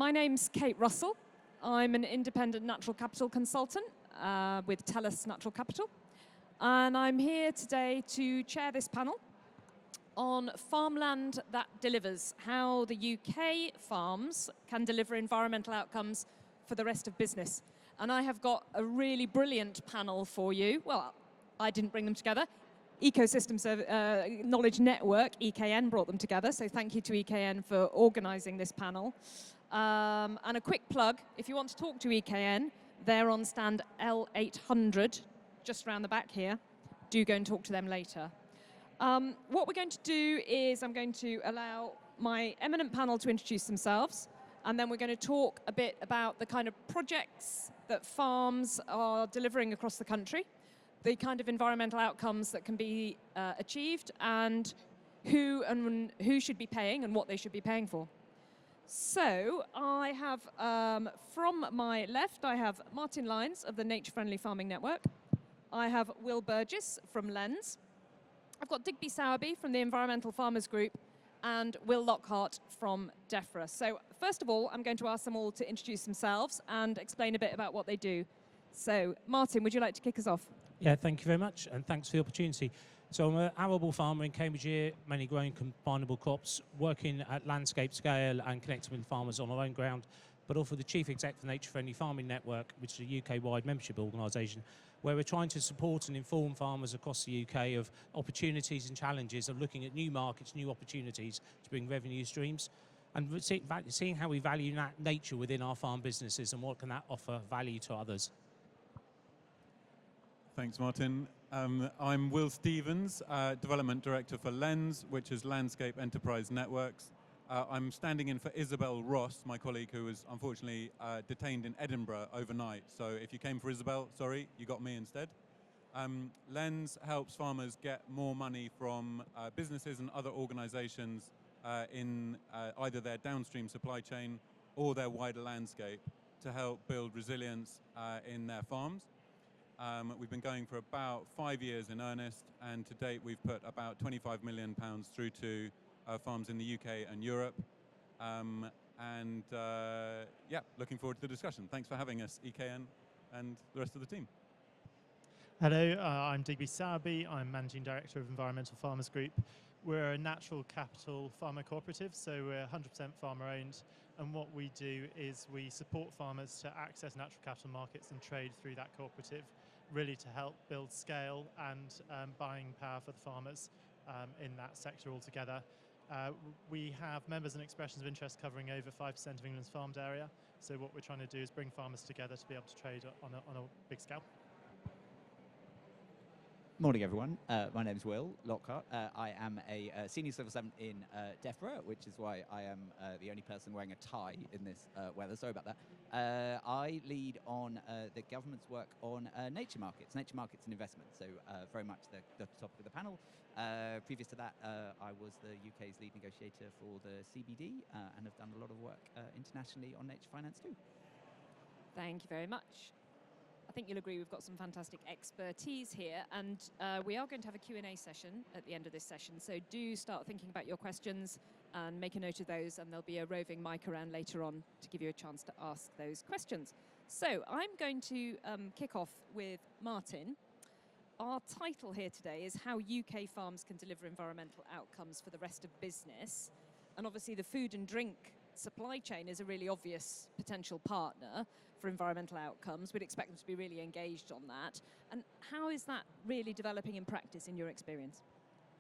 My name's Kate Russell. I'm an independent natural capital consultant with Tellus Natural Capital. And I'm here today to chair this panel on farmland that delivers, how the UK farms can deliver environmental outcomes for the rest of business. And I have got a really brilliant panel for you. Well, I didn't bring them together. Ecosystem Knowledge Network, EKN, brought them together. So thank you to EKN for organising this panel. And a quick plug, if you want to talk to EKN, they're on stand L800, just around the back here. Do go and talk to them later. What we're going to do is I'm going to allow my eminent panel to introduce themselves, and then we're going to talk a bit about the kind of projects that farms are delivering across the country, the kind of environmental outcomes that can be achieved, and who should be paying and what they should be paying for. So I have, from my left, I have Martin Lyons of the Nature Friendly Farming Network. I have Will Burgess from Lens. I've got Digby Sowerby from the Environmental Farmers Group and Will Lockhart from DEFRA. So first of all, I'm going to ask them all to introduce themselves and explain a bit about what they do. So Martin, would you like to kick us off? Yeah, thank you very much, and thanks for the opportunity. So I'm an arable farmer in Cambridgeshire, mainly growing combinable crops, working at landscape scale and connecting with farmers on our own ground, but also the Chief Exec for Nature Friendly Farming Network, which is a UK-wide membership organisation, where we're trying to support and inform farmers across the UK of opportunities and challenges of looking at new markets, new opportunities to bring revenue streams, and seeing how we value nature within our farm businesses and what can that offer value to others. Thanks, Martin. I'm Will Stevens, Development Director for Lens, which is Landscape Enterprise Networks. I'm standing in for Isabel Ross, my colleague who was unfortunately detained in Edinburgh overnight. So if you came for Isabel, sorry, you got me instead. Lens helps farmers get more money from businesses and other organizations in either their downstream supply chain or their wider landscape to help build resilience in their farms. We've been going for about 5 years in earnest, and to date we've put about £25 million through to farms in the UK and Europe. Yeah, looking forward to the discussion. Thanks for having us, EKN, and the rest of the team. Hello, I'm Digby Sowerby. I'm Managing Director of Environmental Farmers Group. We're a natural capital farmer cooperative, so we're 100% farmer owned. And what we do is we support farmers to access natural capital markets and trade through that cooperative, really to help build scale and buying power for the farmers in that sector altogether. We have members and expressions of interest covering over 5% of England's farmed area. So what we're trying to do is bring farmers together to be able to trade on a big scale. Morning, everyone. My name is Will Lockhart. I am a senior civil servant in DEFRA, which is why I am the only person wearing a tie in this weather. Sorry about that. I lead on the government's work on nature markets and investment, so very much the topic of the panel. Previous to that, I was the UK's lead negotiator for the CBD and have done a lot of work internationally on nature finance too. Thank you very much. I think you'll agree we've got some fantastic expertise here, and we are going to have a Q&A session at the end of this session, so do start thinking about your questions and make a note of those, and there'll be a roving mic around later on to give you a chance to ask those questions. So I'm going to kick off with Martin. Our title here today is How UK Farms Can Deliver Environmental Outcomes for the Rest of Business, and obviously the food and drink supply chain is a really obvious potential partner for environmental outcomes. We'd expect them to be really engaged on that. And how is that really developing in practice in your experience?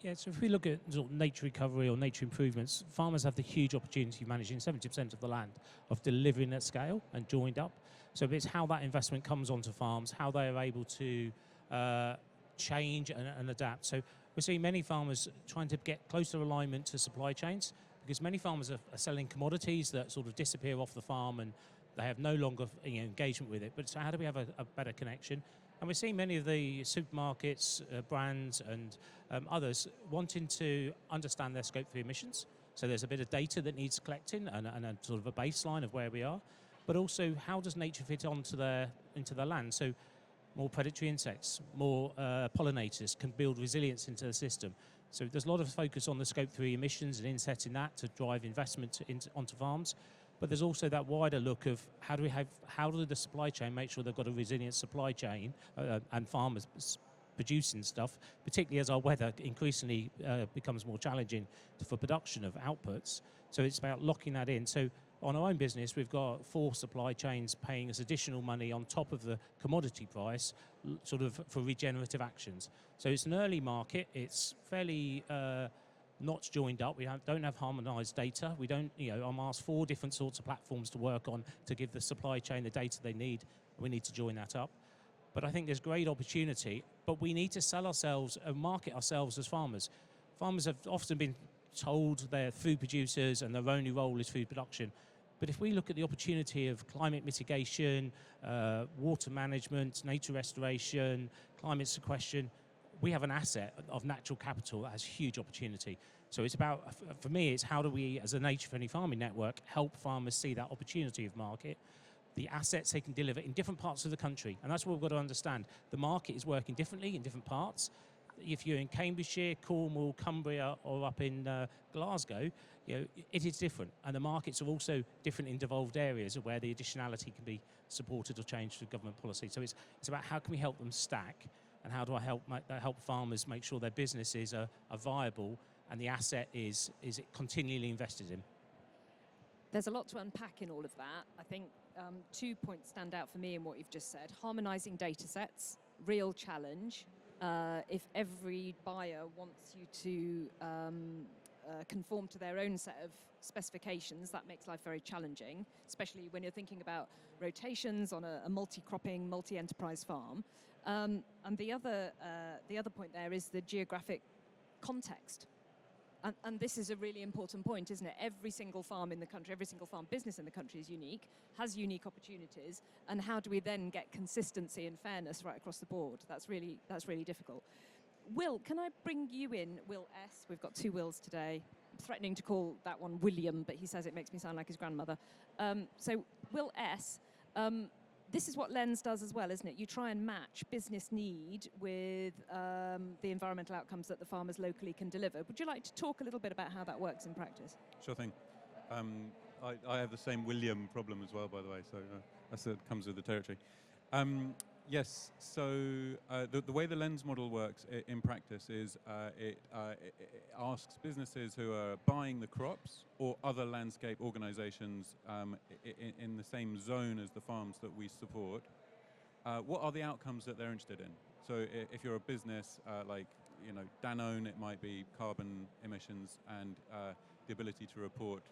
Yeah, so if we look at sort of nature recovery or nature improvements, farmers have the huge opportunity of managing 70% of the land, of delivering at scale and joined up. So it's how that investment comes onto farms, how they are able to change and adapt. So we're seeing many farmers trying to get closer alignment to supply chains, because many farmers are selling commodities that sort of disappear off the farm and they have no longer engagement with it. But so how do we have a better connection? And we're seeing many of the supermarkets, brands and others wanting to understand their Scope 3 emissions. So there's a bit of data that needs collecting and a sort of a baseline of where we are. But also, how does nature fit into their land? So more predatory insects, more pollinators can build resilience into the system. So there's a lot of focus on the Scope 3 emissions and insetting that to drive investment onto farms. But there's also that wider look of how do the supply chain make sure they've got a resilient supply chain and farmers producing stuff, particularly as our weather increasingly becomes more challenging for production of outputs. So it's about locking that in. So on our own business, we've got 4 supply chains paying us additional money on top of the commodity price, sort of for regenerative actions. So it's an early market. It's fairly not joined up. We don't have harmonized data. We don't, I'm asked 4 different sorts of platforms to work on to give the supply chain the data they need. We need to join that up. But I think there's great opportunity, but we need to sell ourselves and market ourselves as farmers. Farmers have often been told they're food producers and their only role is food production. But if we look at the opportunity of climate mitigation, water management, nature restoration, climate sequestration, we have an asset of natural capital that has huge opportunity. So it's about, for me, it's how do we, as a nature-friendly farming network, help farmers see that opportunity of market, the assets they can deliver in different parts of the country. And that's what we've got to understand. The market is working differently in different parts. If you're in Cambridgeshire, Cornwall, Cumbria, or up in Glasgow, it is different. And the markets are also different in devolved areas where the additionality can be supported or changed through government policy. So it's about how can we help them stack, and how do I help farmers make sure their businesses are viable and the asset is continually invested in. There's a lot to unpack in all of that. I think 2 points stand out for me in what you've just said. Harmonizing data sets, real challenge. If every buyer wants you to conform to their own set of specifications, that makes life very challenging, especially when you're thinking about rotations on a multi-cropping, multi-enterprise farm. And the other point there is the geographic context. And this is a really important point, isn't it? Every single farm in the country, every single farm business in the country is unique, has unique opportunities, and how do we then get consistency and fairness right across the board? That's really difficult. Will, can I bring you in? Will S. We've got 2 Wills today. I'm threatening to call that one William, but he says it makes me sound like his grandmother. So Will S. This is what Lens does as well, isn't it? You try and match business need with the environmental outcomes that the farmers locally can deliver. Would you like to talk a little bit about how that works in practice? Sure thing. I have the same William problem as well, by the way, so that comes with the territory. Yes, so the way the Lens model works in practice is it asks businesses who are buying the crops or other landscape organizations in the same zone as the farms that we support, what are the outcomes that they're interested in? So if you're a business like Danone, it might be carbon emissions and the ability to report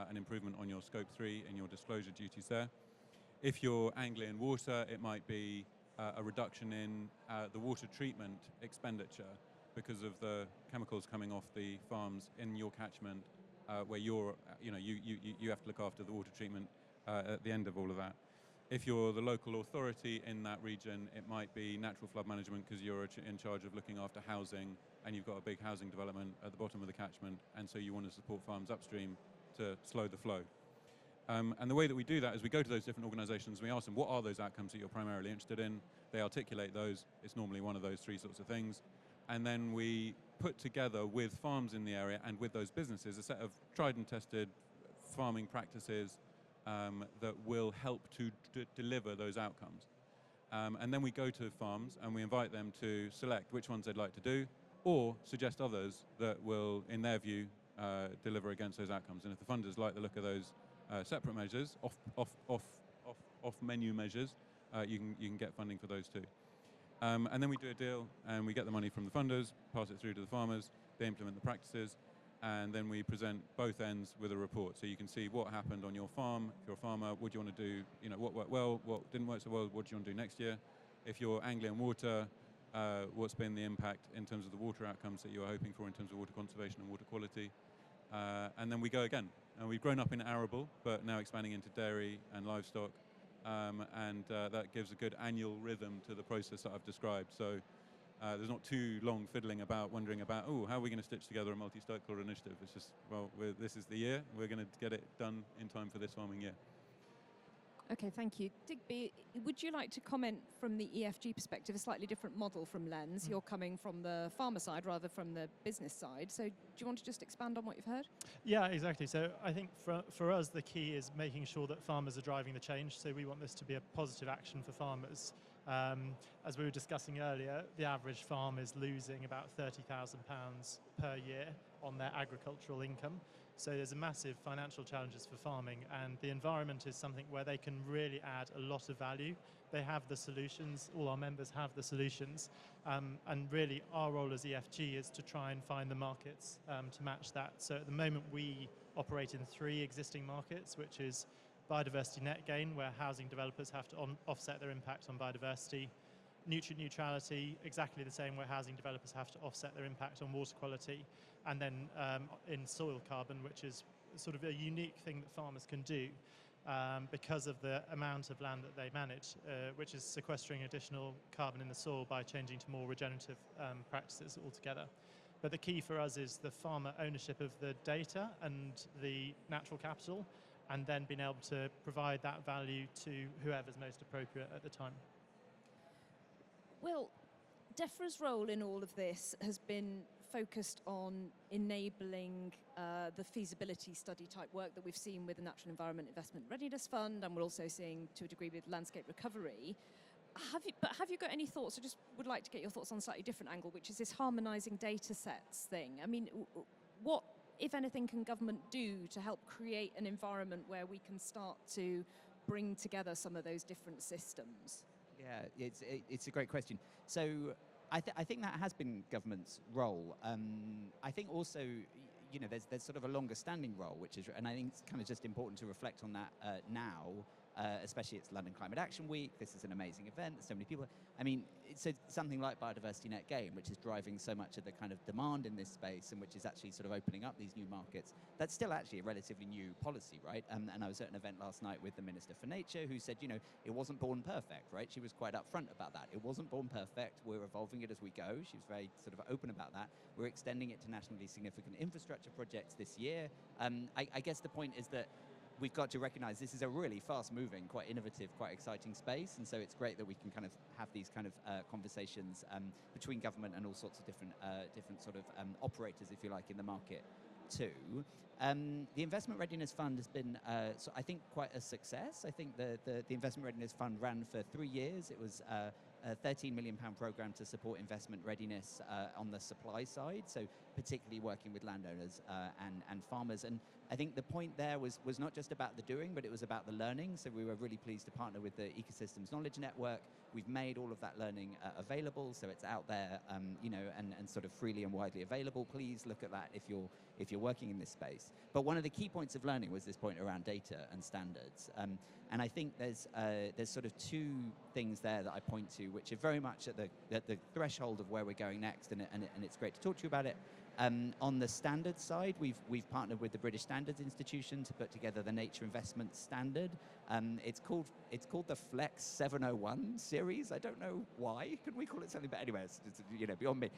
an improvement on your scope 3 and your disclosure duties there. If you're Anglian Water, it might be a reduction in the water treatment expenditure because of the chemicals coming off the farms in your catchment, where you have to look after the water treatment at the end of all of that. If you're the local authority in that region, it might be natural flood management because you're in charge of looking after housing and you've got a big housing development at the bottom of the catchment, and so you want to support farms upstream to slow the flow. And the way that we do that is we go to those different organizations and we ask them, what are those outcomes that you're primarily interested in? They articulate those. It's normally one of those 3 sorts of things. And then we put together with farms in the area and with those businesses a set of tried and tested farming practices that will help to deliver those outcomes. And then we go to farms and we invite them to select which ones they'd like to do or suggest others that will, in their view, deliver against those outcomes. And if the funders like the look of those separate measures, off menu measures, you can get funding for those too. And then we do a deal and we get the money from the funders, pass it through to the farmers, they implement the practices, and then we present both ends with a report. So you can see what happened on your farm. If you're a farmer, what do you want to do? What worked well, what didn't work so well, what do you want to do next year? If you're Anglian Water, what's been the impact in terms of the water outcomes that you were hoping for in terms of water conservation and water quality? And then we go again. And we've grown up in arable, but now expanding into dairy and livestock. And that gives a good annual rhythm to the process that I've described. So there's not too long fiddling about, wondering about, how are we going to stitch together a multi-stakeholder initiative? It's just, this is the year. We're going to get it done in time for this farming year. Okay, thank you. Digby, would you like to comment from the EFG perspective, a slightly different model from Lens? You're coming from the farmer side rather from the business side. So do you want to just expand on what you've heard? Yeah, exactly. So I think for us, the key is making sure that farmers are driving the change. So we want this to be a positive action for farmers. As we were discussing earlier, the average farm is losing about £30,000 per year on their agricultural income. So there's a massive financial challenges for farming, and the environment is something where they can really add a lot of value. They have the solutions, all our members have the solutions, and really our role as EFG is to try and find the markets to match that. So at the moment we operate in 3 existing markets, which is biodiversity net gain, where housing developers have to offset their impact on biodiversity. Nutrient neutrality, exactly the same, where housing developers have to offset their impact on water quality. And then in soil carbon, which is sort of a unique thing that farmers can do because of the amount of land that they manage, which is sequestering additional carbon in the soil by changing to more regenerative practices altogether. But the key for us is the farmer ownership of the data and the natural capital, and then being able to provide that value to whoever's most appropriate at the time. Well, DEFRA's role in all of this has been focused on enabling the feasibility study type work that we've seen with the Natural Environment Investment Readiness Fund, and we're also seeing to a degree with landscape recovery. Have you got any thoughts? I just would like to get your thoughts on a slightly different angle, which is this harmonising data sets thing. I mean, what, if anything, can government do to help create an environment where we can start to bring together some of those different systems? Yeah, it's a great question. So I think that has been government's role. I think also, you know, there's sort of a longer standing role, which is, and I think it's kind of just important to reflect on that now, especially it's London Climate Action Week. This is an amazing event. There's so many people. I mean, it's something like biodiversity net gain, which is driving so much of the kind of demand in this space, and which is actually sort of opening up these new markets. That's still actually a relatively new policy, right? And I was at an event last night with the Minister for Nature, who said, you know, it wasn't born perfect, right? She was quite upfront about that. It wasn't born perfect. We're evolving it as we go. She was very sort of open about that. We're extending it to nationally significant infrastructure projects this year. I guess the point is that we've got to recognize this is a really fast-moving, quite innovative, quite exciting space, and so it's great that we can kind of have these kind of conversations between government and all sorts of different sort of operators, if you like, in the market too. The Investment Readiness Fund has been, so I think, quite a success. I think the Investment Readiness Fund ran for 3 years. It was a £13 million programme to support investment readiness on the supply side, so particularly working with landowners and farmers. And I think the point there was not just about the doing, but it was about the learning. So we were really pleased to partner with the Ecosystems Knowledge Network. We've made all of that learning available, so it's out there, you know, and sort of freely and widely available. Please look at that if you're working in this space. But one of the key points of learning was this point around data and standards. And I think there's sort of 2 things there that I point to, which are very much at the threshold of where we're going next, and it's great to talk to you about it. On the standards side, we've partnered with the British Standards Institution to put together the Nature Investment Standard. It's called the Flex 701 series. I don't know why. Could we call it something? But anyway, it's you know, beyond me.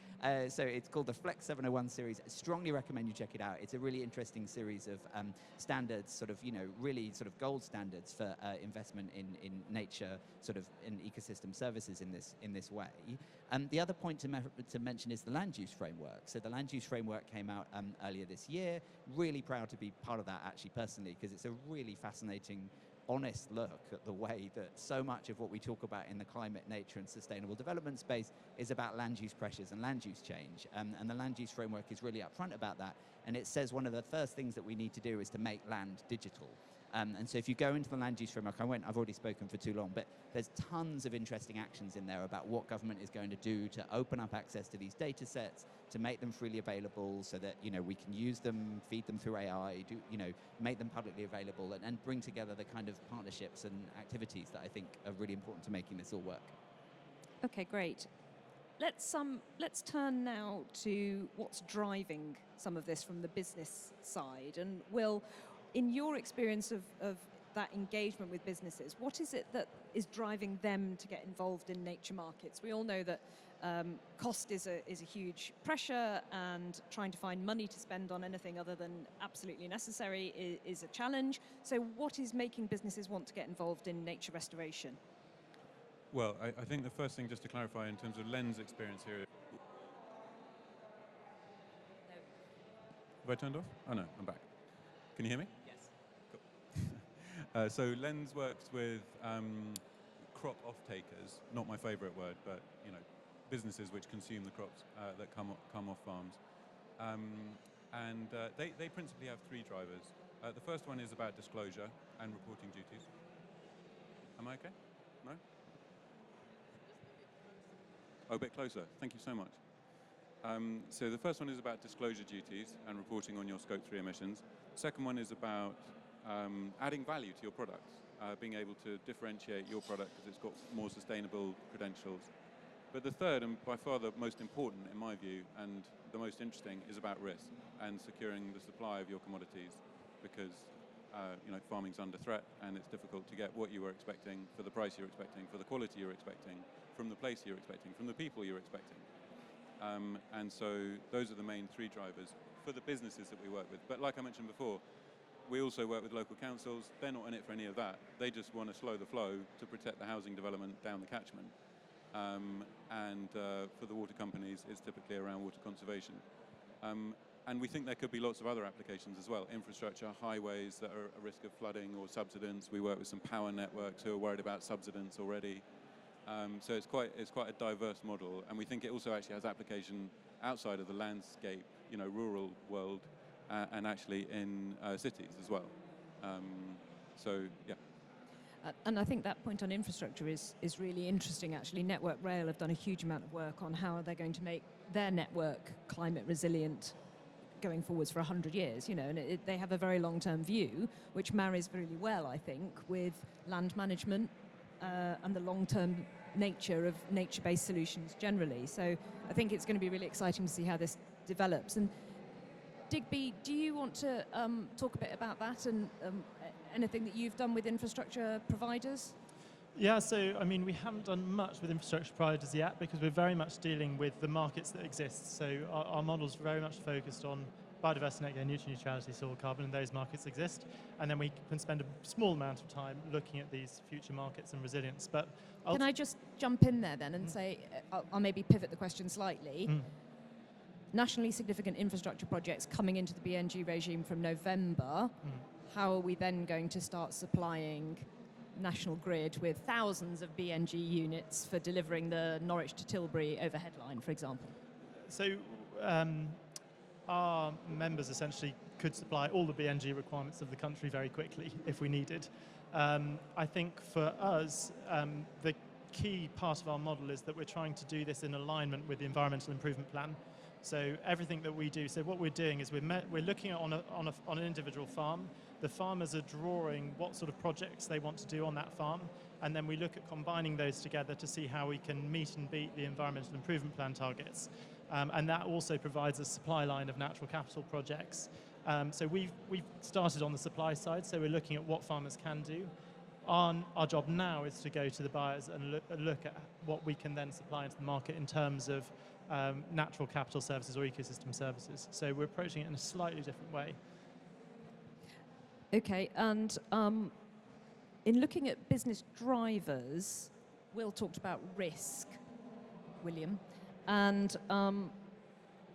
So it's called the Flex 701 series. I strongly recommend you check it out. It's a really interesting series of standards, sort of, you know, really sort of gold standards for investment in nature, sort of in ecosystem services in this way. The other point to mention is the land use framework. So the land use framework came out earlier this year. Really proud to be part of that, actually, personally, because it's a really fascinating, honest look at the way that so much of what we talk about in the climate, nature and sustainable development space is about land use pressures and land use change. And the land use framework is really upfront about that. And it says one of the first things that we need to do is to make land digital. And so if you go into the land use framework, I've already spoken for too long, but there's tons of interesting actions in there about what government is going to do to open up access to these data sets, to make them freely available so that, you know, we can use them, feed them through AI, make them publicly available, and bring together the kind of partnerships and activities that I think are really important to making this all work. Okay, great. Let's turn now to what's driving some of this from the business side. And Will, in your experience of that engagement with businesses, what is it that is driving them to get involved in nature markets? We all know that cost is a huge pressure, and trying to find money to spend on anything other than absolutely necessary is a challenge. So what is making businesses want to get involved in nature restoration? Well, I think the first thing, just to clarify in terms of Len's experience here. Have I turned off? Oh no, I'm back. Can you hear me? Yes. Cool. So Lens works with crop off-takers, not my favourite word, but businesses which consume the crops that come off farms. They principally have three drivers. The first one is about disclosure and reporting duties. Am I okay? No? Oh, a bit closer. Thank you so much. So the first one is about disclosure duties and reporting on your Scope 3 emissions. The second one is about adding value to your products, being able to differentiate your product because it's got more sustainable credentials. But the third, and by far the most important in my view, and the most interesting, is about risk and securing the supply of your commodities, because farming's under threat and it's difficult to get what you were expecting for the price you're expecting, for the quality you're expecting, from the place you're expecting, from the people you're expecting. And so those are the main three drivers for the businesses that we work with. But like I mentioned before, we also work with local councils. They're not in it for any of that. They just want to slow the flow to protect the housing development down the catchment. For the water companies, it's typically around water conservation. And we think there could be lots of other applications as well. Infrastructure, highways that are at risk of flooding or subsidence. We work with some power networks who are worried about subsidence already. So it's quite a diverse model, and we think it also actually has application outside of the landscape, rural world, and actually in cities as well. So yeah. And I think that point on infrastructure is really interesting, actually. Network Rail have done a huge amount of work on how they're going to make their network climate resilient going forwards for 100 years, and they have a very long-term view, which marries really well, I think, with land management and the long-term nature of nature-based solutions generally. So I think it's going to be really exciting to see how this develops. And Digby, do you want to talk a bit about that and anything that you've done with infrastructure providers? Yeah, so we haven't done much with infrastructure providers yet because we're very much dealing with the markets that exist. So our model's very much focused on biodiversity, net gain, nutrient neutrality, soil carbon, and those markets exist. And then we can spend a small amount of time looking at these future markets and resilience. But can I just jump in there then and say, I'll maybe pivot the question slightly. Nationally significant infrastructure projects coming into the BNG regime from November, how are we then going to start supplying National Grid with thousands of BNG units for delivering the Norwich to Tilbury overhead line, for example? So our members essentially could supply all the BNG requirements of the country very quickly if we needed. I think for us, the key part of our model is that we're trying to do this in alignment with the Environmental Improvement Plan. So everything that we do, so what we're doing is we're looking at on an individual farm. The farmers are drawing what sort of projects they want to do on that farm, and then we look at combining those together to see how we can meet and beat the Environmental Improvement Plan targets. And that also provides a supply line of natural capital projects. So we've started on the supply side, so we're looking at what farmers can do. Our job now is to go to the buyers and look at what we can then supply into the market in terms of natural capital services or ecosystem services. So we're approaching it in a slightly different way. Okay, and in looking at business drivers, Will talked about risk, William, and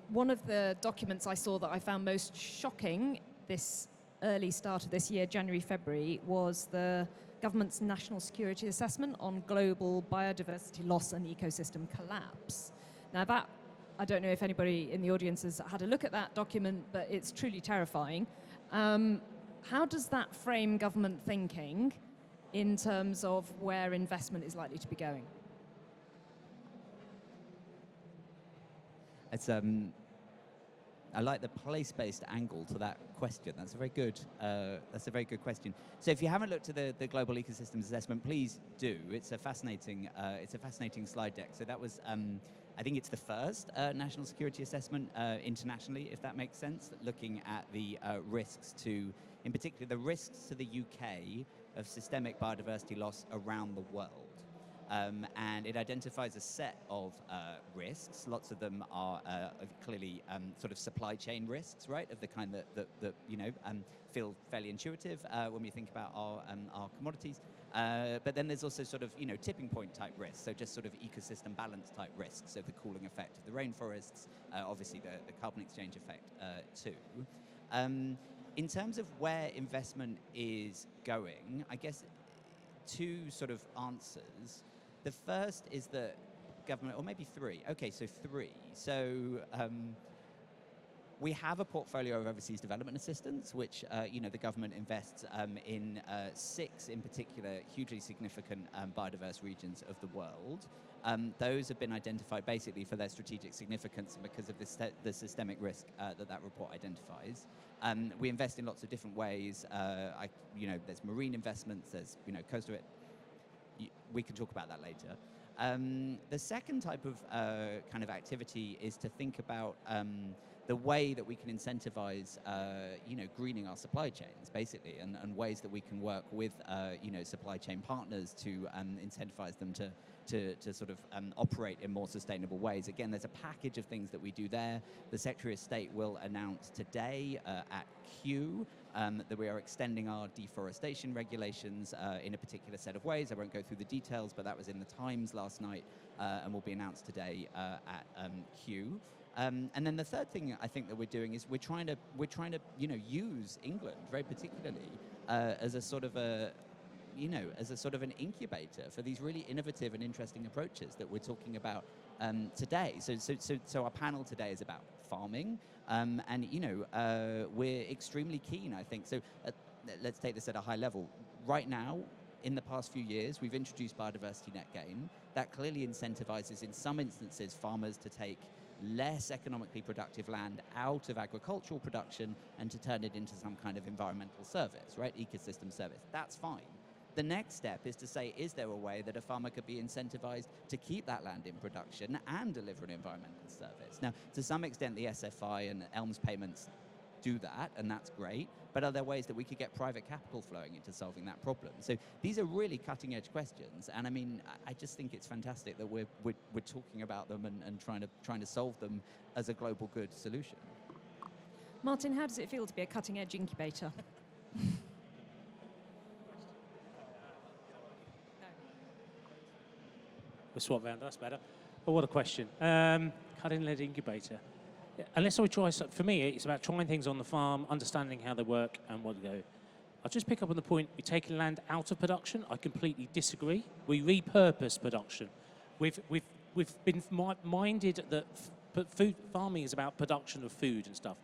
one of the documents I saw that I found most shocking this early start of this year, January, February, was the government's National Security Assessment on Global Biodiversity Loss and Ecosystem Collapse. Now that, I don't know if anybody in the audience has had a look at that document, but it's truly terrifying. How does that frame government thinking in terms of where investment is likely to be going? It's I like the place-based angle to that question. That's a very good question. So if you haven't looked at the Global Ecosystems Assessment, please do. It's a fascinating slide deck. So that was, I think it's the first national security assessment internationally, if that makes sense, looking at the risks to, in particular, the risks to the UK of systemic biodiversity loss around the world. and it identifies a set of risks. Lots of them are clearly sort of supply chain risks, right, of the kind that feel fairly intuitive when we think about our commodities. But then there's also sort of tipping point type risks, so just sort of ecosystem balance type risks, so the cooling effect of the rainforests, obviously the carbon exchange effect too. In terms of where investment is going, I guess two sort of answers. The first is that government, or maybe three. Okay, so three. So we have a portfolio of overseas development assistance, which the government invests in 6, in particular, hugely significant biodiverse regions of the world. Those have been identified basically for their strategic significance and because of the systemic risk that report identifies. We invest in lots of different ways. There's marine investments, there's coastal. We can talk about that later. The second type of kind of activity is to think about the way that we can incentivize, greening our supply chains, basically, and ways that we can work with, supply chain partners to incentivize them to sort of operate in more sustainable ways. Again, there's a package of things that we do there. The Secretary of State will announce today at Q that we are extending our deforestation regulations in a particular set of ways. I won't go through the details, but that was in the Times last night and will be announced today at Q. And then the third thing I think that we're doing is we're trying to use England very particularly as a sort of an incubator for these really innovative and interesting approaches that we're talking about today. So our panel today is about farming, and we're extremely keen, I think. So let's take this at a high level. Right now, in the past few years, we've introduced biodiversity net gain. That clearly incentivizes, in some instances, farmers to take less economically productive land out of agricultural production and to turn it into some kind of environmental service, right? Ecosystem service. That's fine. The next step is to say, is there a way that a farmer could be incentivized to keep that land in production and deliver an environmental service? Now, to some extent, the SFI and ELMS payments do that, and that's great, but are there ways that we could get private capital flowing into solving that problem? So these are really cutting-edge questions, and I mean, I just think it's fantastic that we're talking about them and trying to solve them as a global good solution. Martin, how does it feel to be a cutting-edge incubator? We'll swap round, that's better. But what a question. Cutting-edge incubator. Unless we try, for me, it's about trying things on the farm, understanding how they work and what to go. I'll just pick up on the point, we're taking land out of production. I completely disagree. We repurpose production. We've been minded that food farming is about production of food and stuff.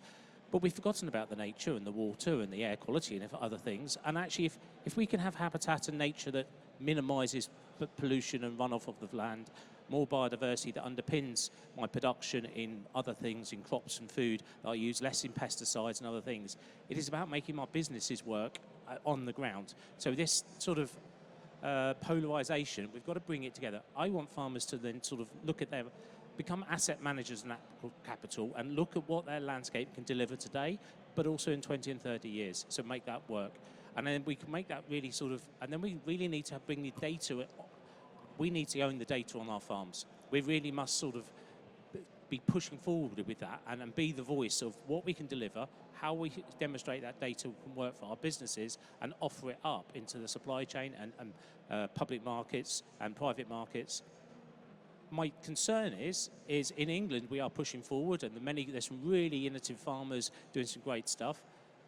But we've forgotten about the nature and the water and the air quality and other things. And actually, if we can have habitat and nature that minimises pollution and runoff of the land, more biodiversity that underpins my production in other things, in crops and food, that I use less in pesticides and other things. It is about making my businesses work on the ground. So this sort of polarisation, we've got to bring it together. I want farmers to then sort of look at become asset managers in natural capital and look at what their landscape can deliver today, but also in 20 and 30 years, so make that work. And then we can make that really sort of, and then we really need to bring the data. We need to own the data on our farms. We really must sort of be pushing forward with that and be the voice of what we can deliver, how we demonstrate that data can work for our businesses and offer it up into the supply chain and public markets and private markets. My concern is in England we are pushing forward and there's some really innovative farmers doing some great stuff.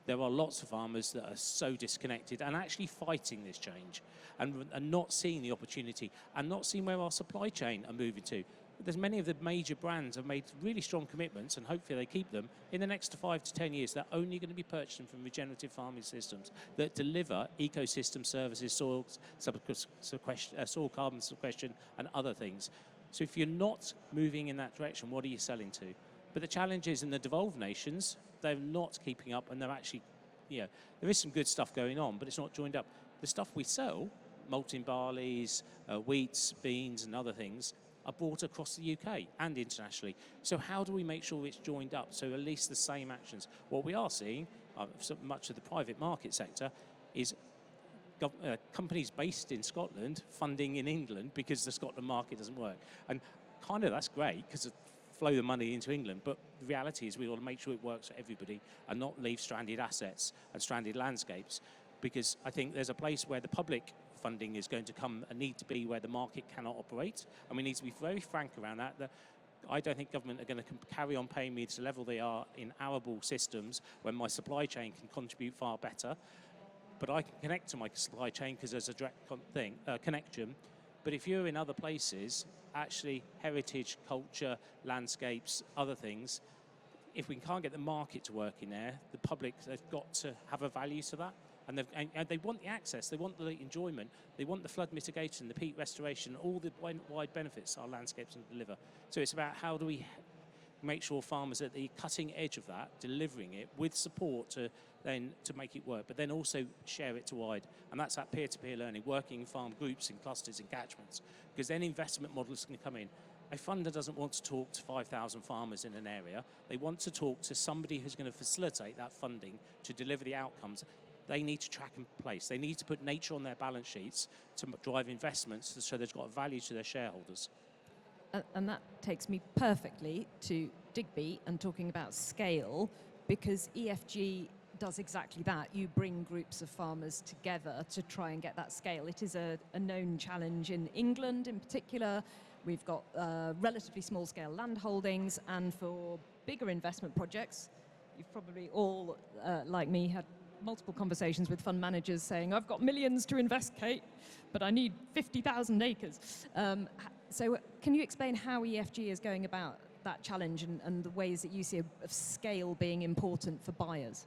There are lots of farmers that are so disconnected and actually fighting this change and not seeing the opportunity and not seeing where our supply chain are moving to. There's many of the major brands have made really strong commitments and hopefully they keep them. In the next 5 to 10 years, they're only going to be purchasing from regenerative farming systems that deliver ecosystem services, soil carbon sequestration and other things. So if you're not moving in that direction, what are you selling to? But the challenge is in the devolved nations, they're not keeping up and they're actually, there is some good stuff going on, but it's not joined up. The stuff we sell, malting barleys, wheats, beans and other things, are brought across the UK and internationally. So how do we make sure it's joined up? So at least the same actions. What we are seeing, so much of the private market sector, is companies based in Scotland funding in England because the Scotland market doesn't work. And kind of that's great because flow the money into England, but the reality is we want to make sure it works for everybody and not leave stranded assets and stranded landscapes, because I think there's a place where the public funding is going to come and need to be where the market cannot operate, and we need to be very frank around that. I don't think government are going to carry on paying me to the level they are in arable systems when my supply chain can contribute far better. But I can connect to my supply chain because there's a direct connection. But if you're in other places, actually heritage, culture, landscapes, other things, if we can't get the market to work in there, the public, they've got to have a value to that. And they want the access, they want the enjoyment, they want the flood mitigation, the peat restoration, all the wide benefits our landscapes can deliver. So it's about how do we make sure farmers are at the cutting edge of that, delivering it with support to make it work, but then also share it to wide. And that's that peer-to-peer learning, working in farm groups, in clusters, in catchments, because then investment models can come in. A funder doesn't want to talk to 5,000 farmers in an area. They want to talk to somebody who's going to facilitate that funding to deliver the outcomes. They need to track and place. They need to put nature on their balance sheets to drive investments so they've got a value to their shareholders. And that takes me perfectly to Digby and talking about scale, because EFG does exactly that. You bring groups of farmers together to try and get that scale. It is a known challenge in England in particular. We've got relatively small scale land holdings, and for bigger investment projects, you've probably all, like me, had multiple conversations with fund managers saying, I've got millions to invest, Kate, but I need 50,000 acres. So can you explain how EFG is going about that challenge and the ways that you see of scale being important for buyers?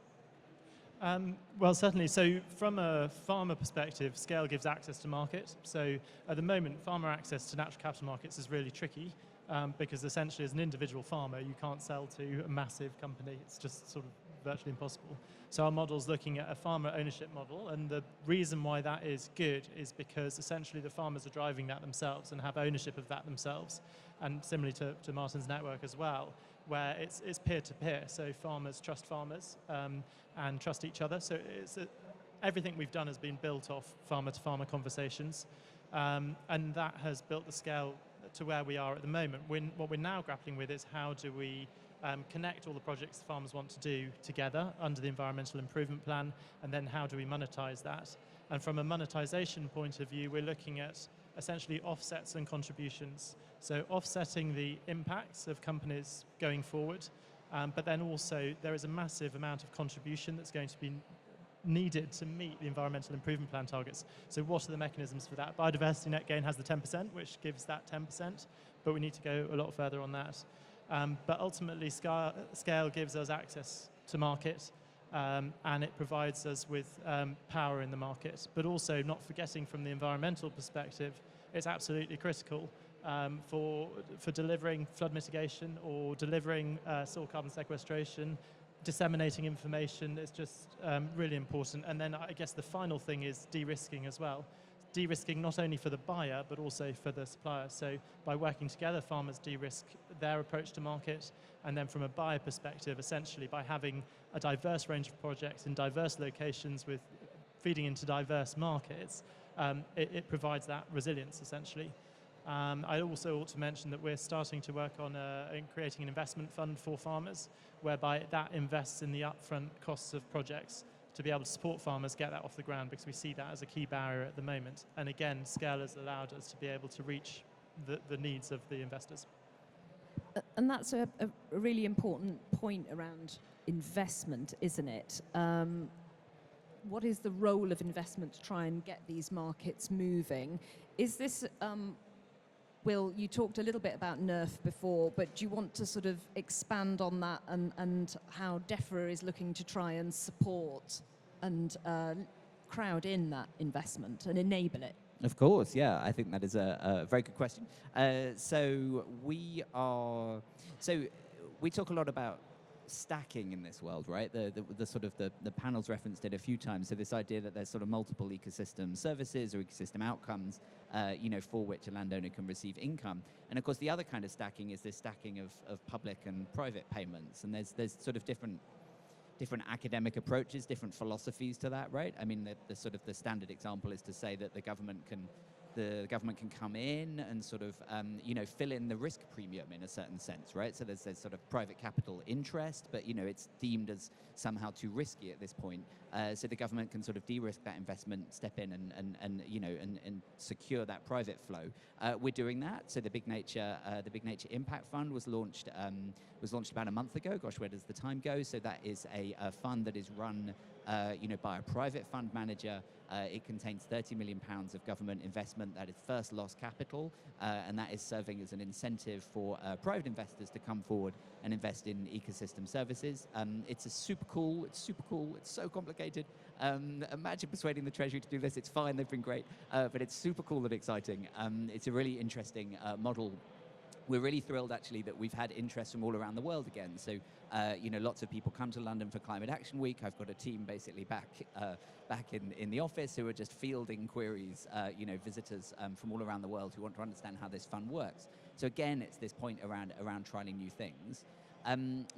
Well, certainly. So from a farmer perspective, scale gives access to market. So at the moment, farmer access to natural capital markets is really tricky because essentially as an individual farmer, you can't sell to a massive company. It's just sort of virtually impossible. So our model's looking at a farmer ownership model, and the reason why that is good is because essentially the farmers are driving that themselves and have ownership of that themselves. And similarly to Martin's network as well, where it's peer-to-peer, so farmers trust farmers and trust each other. So everything we've done has been built off farmer-to-farmer conversations, and that has built the scale to where we are at the moment. What we're now grappling with is how do we connect all the projects the farmers want to do together under the environmental improvement plan, and then how do we monetize that? And from a monetization point of view, we're looking at essentially offsets and contributions. So offsetting the impacts of companies going forward, but then also there is a massive amount of contribution that's going to be needed to meet the environmental improvement plan targets. So what are the mechanisms for that? Biodiversity net gain has the 10%, which gives that 10%, but we need to go a lot further on that. But ultimately, scale gives us access to market, and it provides us with power in the market. But also, not forgetting from the environmental perspective, it's absolutely critical for delivering flood mitigation or delivering soil carbon sequestration. Disseminating information is just really important. And then I guess the final thing is de-risking as well. De-risking not only for the buyer, but also for the supplier. So by working together, farmers de-risk their approach to market. And then from a buyer perspective, essentially by having a diverse range of projects in diverse locations with feeding into diverse markets, it provides that resilience, essentially. I also ought to mention that we're starting to work on creating an investment fund for farmers, whereby that invests in the upfront costs of projects to be able to support farmers get that off the ground, because we see that as a key barrier at the moment. And again, scale has allowed us to be able to reach the needs of the investors. And that's a really important point around investment, isn't it? What is the role of investment to try and get these markets moving? Is this, Will, you talked a little bit about NERF before, but do you want to sort of expand on that and how DEFRA is looking to try and support and crowd in that investment and enable it? Of course, yeah. I think that is a very good question. So we talk a lot about stacking in this world, right? The sort of the panel's referenced it a few times. So this idea that there's sort of multiple ecosystem services or ecosystem outcomes, for which a landowner can receive income. And of course, the other kind of stacking is this stacking of public and private payments. And there's sort of different different academic approaches, different philosophies to that, right? I mean, the sort of the standard example is to say that the government can come in and sort of, fill in the risk premium in a certain sense, right? So there's sort of private capital interest, but, it's deemed as somehow too risky at this point. So the government can sort of de-risk that investment, step in and secure that private flow. We're doing that. So the Big Nature Impact Fund was launched about a month ago. Gosh, where does the time go? So that is a fund that is run by a private fund manager. It contains £30 million of government investment. That is first loss capital, and that is serving as an incentive for private investors to come forward and invest in ecosystem services. It's super cool. It's so complicated. Imagine persuading the Treasury to do this. It's fine. They've been great, but it's super cool and exciting. It's a really interesting model. We're really thrilled, actually, that we've had interest from all around the world again. So, lots of people come to London for Climate Action Week. I've got a team basically back in the office who are just fielding queries, visitors from all around the world who want to understand how this fund works. So again, it's this point around trialing new things.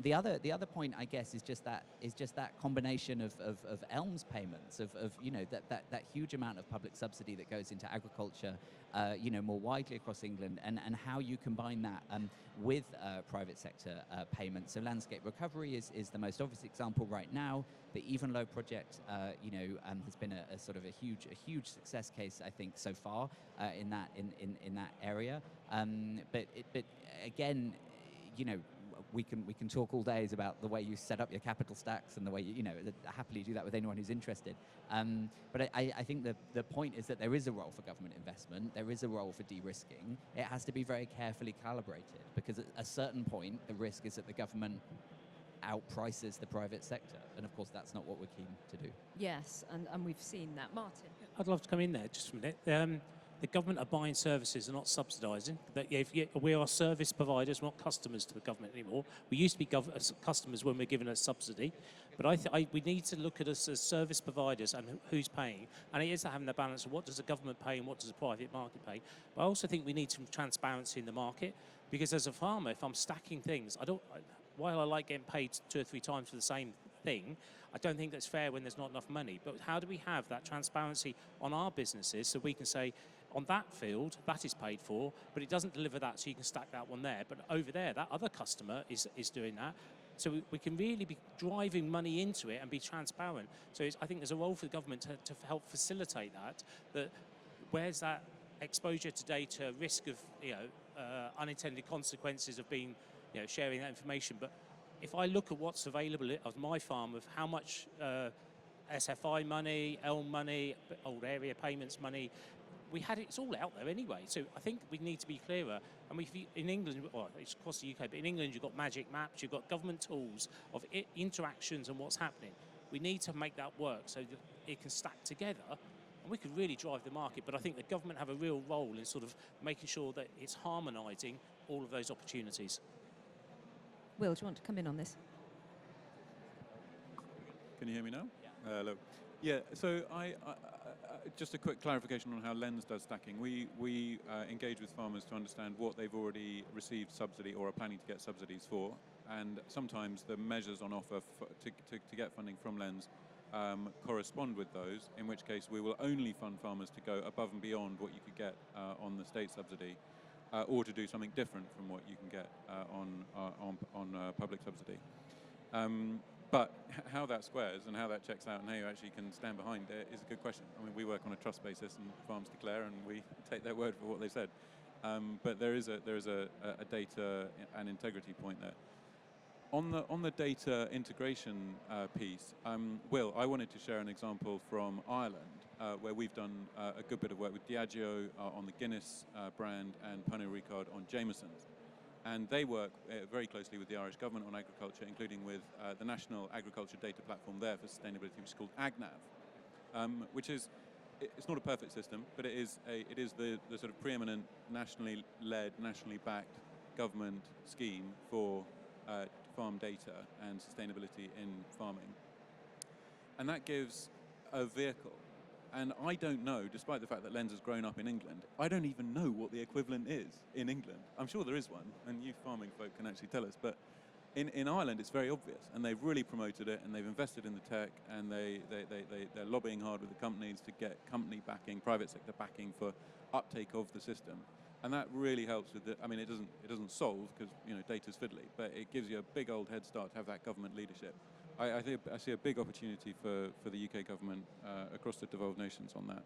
The other point, I guess, is just that combination of ELMS payments, of that huge amount of public subsidy that goes into agriculture, more widely across England, and how you combine that with private sector payments. So landscape recovery is the most obvious example right now. The Evenlow project, has been a sort of a huge success case, I think, so far in that area. But again, we can talk all days about the way you set up your capital stacks and the way you happily do that with anyone who's interested. But I think the point is that there is a role for government investment. There is a role for de-risking. It has to be very carefully calibrated, because at a certain point, the risk is that the government outprices the private sector. And of course, that's not what we're keen to do. Yes, and we've seen that. Martin? I'd love to come in there just for a minute. The government are buying services and not subsidising. We are service providers, we're not customers to the government anymore. We used to be customers when we were given a subsidy, but we need to look at us as service providers and who's paying. And it is having the balance of what does the government pay and what does the private market pay. But I also think we need some transparency in the market, because as a farmer, if I'm stacking things, while I like getting paid 2 or 3 times for the same thing, I don't think that's fair when there's not enough money. But how do we have that transparency on our businesses so we can say, on that field, that is paid for, but it doesn't deliver that, so you can stack that one there. But over there, that other customer is doing that. So we can really be driving money into it and be transparent. So I think there's a role for the government to help facilitate that where's that exposure to data, risk of unintended consequences of being, sharing that information. But if I look at what's available at my farm, of how much SFI money, ELM money, old area payments money, it's all out there anyway. So I think we need to be clearer. And in England, it's across the UK, but in England you've got magic maps, you've got government tools of interactions and what's happening. We need to make that work so that it can stack together, and we can really drive the market. But I think the government have a real role in sort of making sure that it's harmonising all of those opportunities. Will, do you want to come in on this? Can you hear me now? Yeah. Hello. Yeah, so just a quick clarification on how Lens does stacking. We engage with farmers to understand what they've already received subsidy or are planning to get subsidies for, and sometimes the measures on offer to get funding from Lens correspond with those, in which case we will only fund farmers to go above and beyond what you could get on the state subsidy, or to do something different from what you can get on public subsidy. But how that squares and how that checks out and how you actually can stand behind it is a good question. I mean, we work on a trust basis, and farms declare, and we take their word for what they said. But there is a data and integrity point there. On the data integration piece, Will, I wanted to share an example from Ireland, where we've done a good bit of work with Diageo on the Guinness brand and Pernod Ricard on Jameson's. And they work very closely with the Irish government on agriculture, including with the National Agriculture Data Platform there for Sustainability, which is called AgNav, which is, it's not a perfect system, but it is the sort of preeminent nationally led, nationally backed government scheme for farm data and sustainability in farming. And that gives a vehicle. And I don't know, despite the fact that Lens has grown up in England, I don't even know what the equivalent is in England. I'm sure there is one, and you farming folk can actually tell us, but In Ireland, it's very obvious, and they've really promoted it, and they've invested in the tech, and they're lobbying hard with the companies to get company backing, private sector backing for uptake of the system, and that really helps with the. I mean, it doesn't solve because data's fiddly, but it gives you a big old head start to have that government leadership. I think I see a big opportunity for the UK government across the devolved nations on that.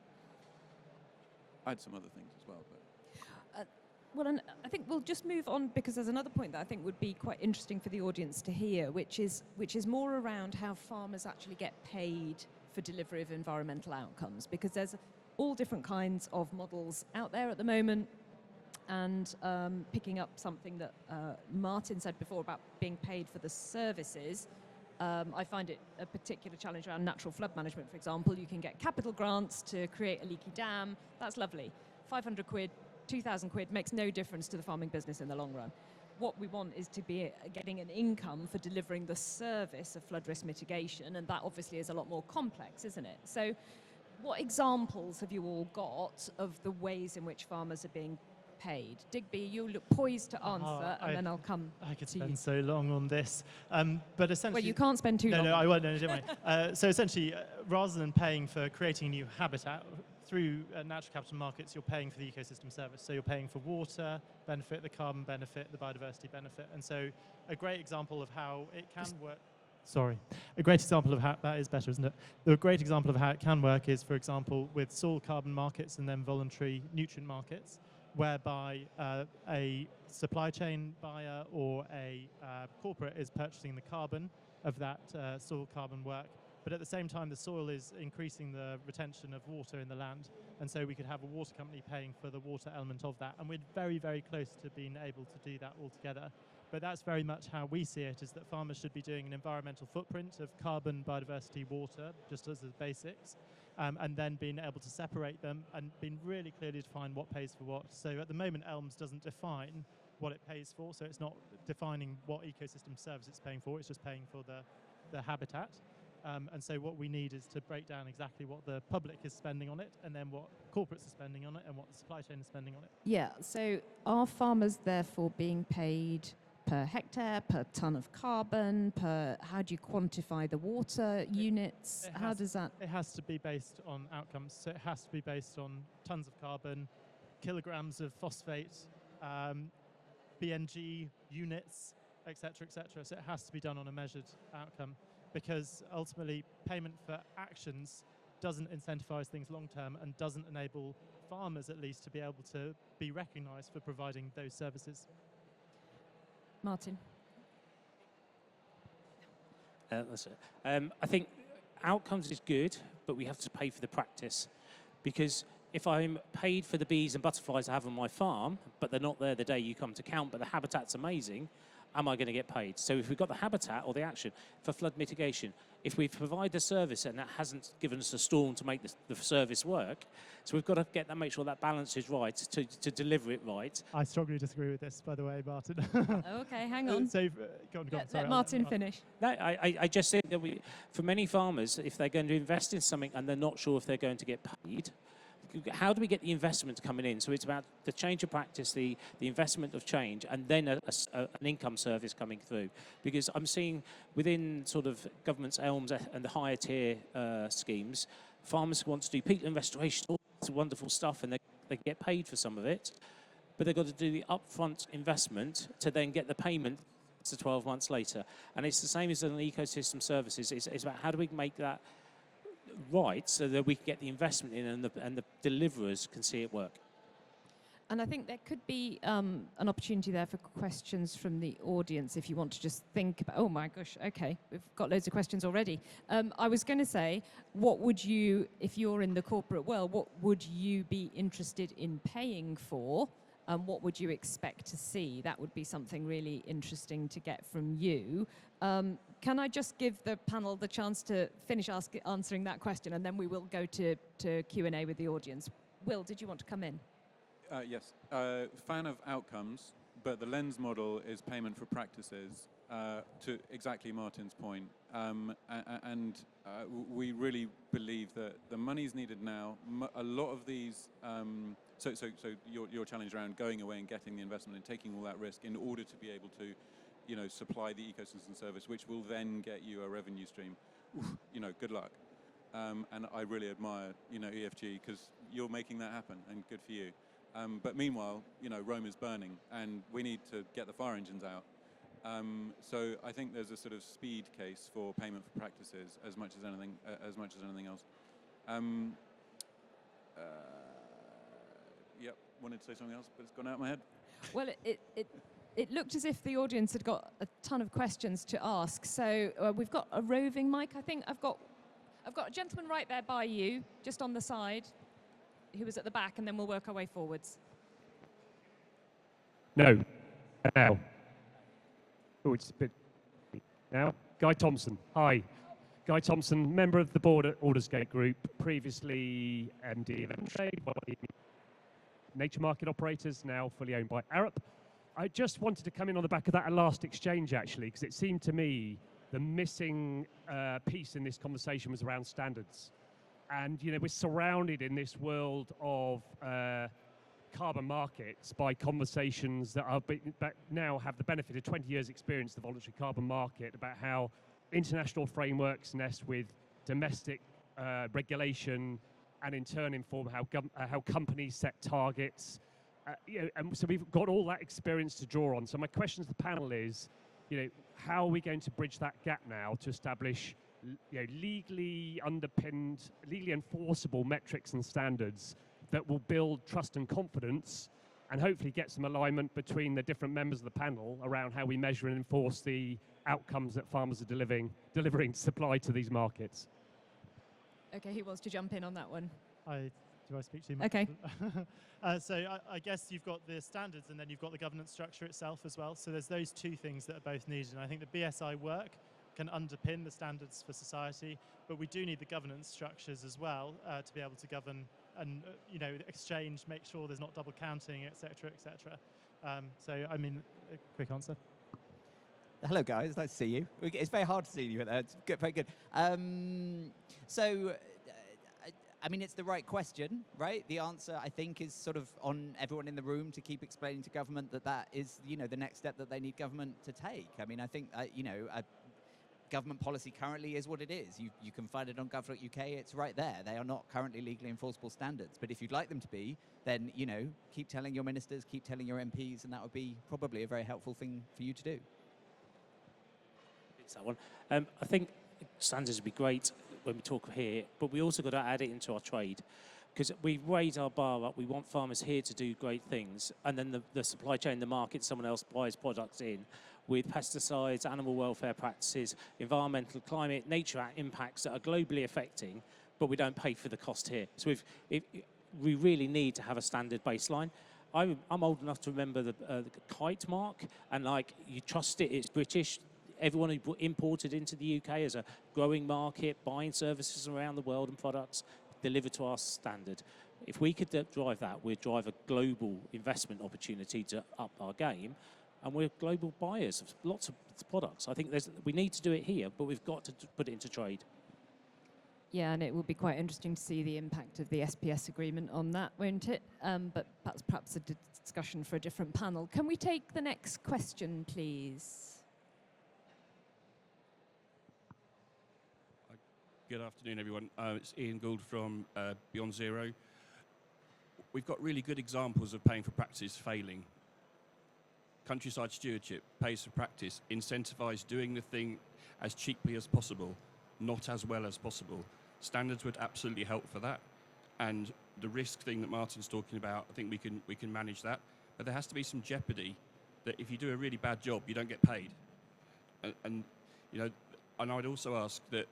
I had some other things as well, but. Well, and I think we'll just move on because there's another point that I think would be quite interesting for the audience to hear, which is more around how farmers actually get paid for delivery of environmental outcomes, because there's all different kinds of models out there at the moment. And picking up something that Martin said before about being paid for the services, I find it a particular challenge around natural flood management, for example. You can get capital grants to create a leaky dam. That's lovely. 500 quid, 2,000 quid makes no difference to the farming business in the long run. What we want is to be getting an income for delivering the service of flood risk mitigation, and that obviously is a lot more complex, isn't it? So what examples have you all got of the ways in which farmers are being paid? Digby, you look poised to answer, and then I'll come I could to you. spend so long on this, but essentially... Well, you can't spend too long. No, I won't, no, don't worry. So essentially, rather than paying for creating new habitat, through natural capital markets, you're paying for the ecosystem service. So you're paying for water benefit, the carbon benefit, the biodiversity benefit. And so a great example of how it can work... Sorry. A great example of how... That is better, isn't it? A great example of how it can work is, for example, with soil carbon markets and then voluntary nutrient markets, whereby a supply chain buyer or a corporate is purchasing the carbon of that soil carbon work. But at the same time, the soil is increasing the retention of water in the land. And so we could have a water company paying for the water element of that. And we're very, very close to being able to do that altogether. But that's very much how we see it, is that farmers should be doing an environmental footprint of carbon, biodiversity, water, just as the basics, and then being able to separate them and being really clearly define what pays for what. So at the moment, ELMS doesn't define what it pays for. So it's not defining what ecosystem service it's paying for. It's just paying for the habitat. And so what we need is to break down exactly what the public is spending on it, and then what corporates are spending on it, and what the supply chain is spending on it. Yeah, so are farmers therefore being paid per hectare, per tonne of carbon, per, how do you quantify the water units? How does that? It has to be based on outcomes. So it has to be based on tonnes of carbon, kilograms of phosphate, BNG units, etc., etc. So it has to be done on a measured outcome, because ultimately payment for actions doesn't incentivize things long term and doesn't enable farmers, at least, to be able to be recognized for providing those services. Martin? That's it. I think outcomes is good, but we have to pay for the practice. Because if I'm paid for the bees and butterflies I have on my farm, but they're not there the day you come to count, but the habitat's amazing, am I going to get paid? So if we've got the habitat or the action for flood mitigation, if we provide the service and that hasn't given us a storm to make the service work, so we've got to make sure that balance is right to deliver it right. I strongly disagree with this, by the way, Martin. Okay, hang on. So, go on, sorry, let Martin finish. No, I just think that for many farmers, if they're going to invest in something and they're not sure if they're going to get paid, how do we get the investment coming in? So it's about the change of practice, the investment of change, and then an income service coming through. Because I'm seeing within sort of government's ELMS and the higher tier schemes, farmers want to do peatland restoration, all sorts of wonderful stuff, and they get paid for some of it. But they've got to do the upfront investment to then get the payment to 12 months later. And it's the same as in ecosystem services. It's about how do we make that right so that we can get the investment in and the deliverers can see it work. And I think there could be an opportunity there for questions from the audience if you want to just think about, oh my gosh, okay, we've got loads of questions already. I was going to say, what would you, if you're in the corporate world, what would you be interested in paying for? What would you expect to see? That would be something really interesting to get from you. Can I just give the panel the chance to finish answering that question, and then we will go to Q&A with the audience. Will, did you want to come in? Yes. Fan of outcomes, but the lens model is payment for practices, to exactly Martin's point. We really believe that the money's needed now. A lot of these, so your challenge around going away and getting the investment and taking all that risk in order to be able to supply the ecosystem service, which will then get you a revenue stream. Oof, good luck. And I really admire, EFG, because you're making that happen, and good for you. But meanwhile, Rome is burning, and we need to get the fire engines out. So I think there's a sort of speed case for payment for practices as much as anything else. Yep, wanted to say something else, but it's gone out of my head. Well, it looked as if the audience had got a ton of questions to ask. So we've got a roving mic. I think I've got a gentleman right there by you, just on the side, who was at the back, and then we'll work our way forwards. No. Now. Oh, it's a bit... Now. Guy Thompson. Hi. Guy Thompson, member of the board at Aldersgate Group, previously MD of Trade, one of the nature market operators, now fully owned by Arup. I just wanted to come in on the back of that last exchange, actually, because it seemed to me the missing piece in this conversation was around standards. And, we're surrounded in this world of carbon markets by conversations that now have the benefit of 20 years' experience of the voluntary carbon market, about how international frameworks nest with domestic regulation and in turn inform how companies set targets. And so we've got all that experience to draw on. So my question to the panel is, how are we going to bridge that gap now to establish legally underpinned, legally enforceable metrics and standards that will build trust and confidence, and hopefully get some alignment between the different members of the panel around how we measure and enforce the outcomes that farmers are delivering supply to these markets? Okay, who wants to jump in on that one? Do I speak too much? Okay. So I guess you've got the standards, and then you've got the governance structure itself as well. So there's those two things that are both needed. And I think the BSI work can underpin the standards for society, but we do need the governance structures as well to be able to govern and exchange, make sure there's not double counting, etc., etc. So I mean, a quick answer. Hello, guys. Nice to see you. It's very hard to see you. It's good, very good. I mean, it's the right question, right? The answer, I think, is sort of on everyone in the room to keep explaining to government that is, the next step that they need government to take. I mean, I think, government policy currently is what it is. You can find it on gov.uk. It's right there. They are not currently legally enforceable standards. But if you'd like them to be, then, keep telling your ministers, keep telling your MPs, and that would be probably a very helpful thing for you to do. That one. I think standards would be great when we talk here, but we also got to add it into our trade, because we raise our bar up. We want farmers here to do great things, and then the supply chain, the market, someone else buys products in with pesticides, animal welfare practices, environmental, climate, nature impacts that are globally affecting, but we don't pay for the cost here. So we really need to have a standard baseline. I'm old enough to remember the kite mark, and you trust it, it's British. Everyone who imported into the UK as a growing market, buying services around the world and products delivered to our standard. If we could drive that, we'd drive a global investment opportunity to up our game, and we're global buyers of lots of products. I think we need to do it here, but we've got to put it into trade. Yeah, and it will be quite interesting to see the impact of the SPS agreement on that, won't it? But that's perhaps a discussion for a different panel. Can we take the next question, please? Good afternoon, everyone. It's Ian Gould from Beyond Zero. We've got really good examples of paying for practice failing. Countryside Stewardship pays for practice, incentivise doing the thing as cheaply as possible, not as well as possible. Standards would absolutely help for that. And the risk thing that Martin's talking about, I think we can manage that. But there has to be some jeopardy that if you do a really bad job, you don't get paid. And I'd also ask that